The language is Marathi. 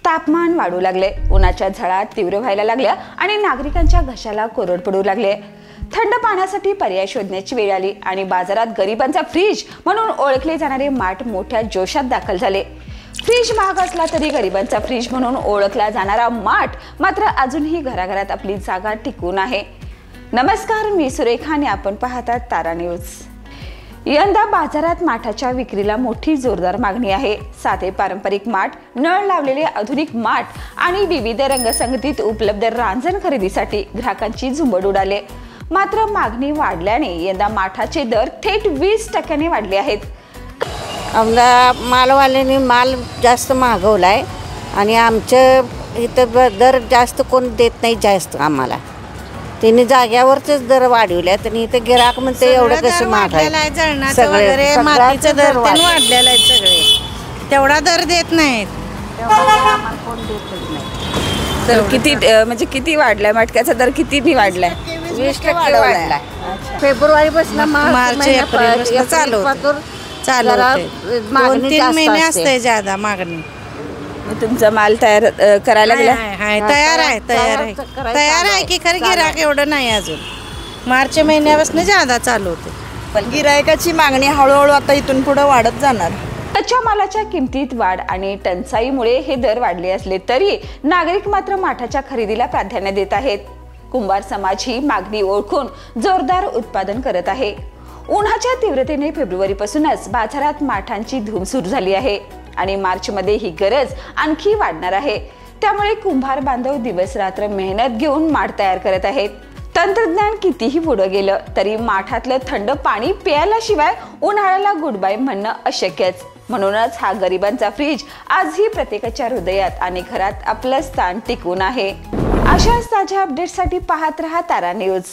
तापमान वाढू लागले, उन्हाच्या झळा तीव्र व्हायला लागल्या आणि नागरिकांच्या घशाला कोरड पडू लागले। थंड पाण्यासाठी पर्याय शोधण्याची वेळ आली आणि बाजारात गरिबांचा फ्रीज म्हणून ओळखले जाणारे माठ मोठ्या जोशात दाखल झाले। फ्रीज महाग असला तरी गरिबांचा फ्रीज म्हणून ओळखला जाणारा माठ मात्र अजूनही घराघरात आपली जागा टिकून आहे। नमस्कार, मी सुरेखा आणि आपण पाहतात तारा न्यूज। यंदा बाजारात माठाच्या विक्रीला मोठी जोरदार मागणी आहे। साधे पारंपरिक माठ, नळ लावलेले आधुनिक माठ आणि विविध रंगसंगतीत उपलब्ध रांजण खरेदीसाठी ग्राहकांची झुंबड उडाले। मात्र मागणी वाढल्याने यंदा माठाचे दर थेट 20% वाढले आहेत। आमला मालवाल्याने माल जास्त मागवलाय आणि आमच्या इथं दर जास्त कोण देत नाही जास्त आम्हाला। त्यांनी जाग्यावरच दर वाढवल्यात आणि इथं गिराक म्हणते एवढं कसं मागायला जळणाचं वगैरे मातीचं दर पण वाढलेलं आहे सगळे, तेवढा दर देत नाहीत। तर किती म्हणजे किती वाढलाय? मटक्याचा दर किती वाढलाय? 20% वाढलाय। फेब्रुवारी पासून मार्च एप्रिल चालू होते 2-3 महिने असते ज्यादा मागणी। तुमचा माल तयार करायला लागला? तयार आहे की खरं गिराक एवढं नाही अजून। मार्च महिन्यापासून ज्यादा चालू होते, पण गिरायकाची मागणी हळूहळू आता इथून पुढे वाढत जाणार। कच्च्या मालाच्या किमतीत वाढ आणि टंचाईमुळे हे दर वाढले असले तरी नागरिक मात्र माठाच्या खरेदीला प्राधान्य देत आहेत। कुंभार समाज ही मागणी ओळखून जोरदार उत्पादन करत आहे। उन्हाच्या तीव्रतेने फेब्रुवारीपासूनच बाजारात माठांची धूम सुरू झाली आहे आणि मार्चमध्ये ही गरज आणखी वाढणार आहे। त्यामुळे कुंभार बांधव दिवस रात्र मेहनत घेऊन माठ तयार करत आहेत। तंत्रज्ञान कितीही पुढे गेलं तरी माठातलं थंड पाणी प्यायल्याशिवाय उन्हाळ्याला गुड बाय म्हणणं अशक्यच। म्हणूनच हा गरिबांचा फ्रीज आजही प्रत्येकाच्या हृदयात आणि घरात आपलं स्थान टिकून आहे। अशाच ताज्या अपडेट्ससाठी पाहत रहा तारा न्यूज।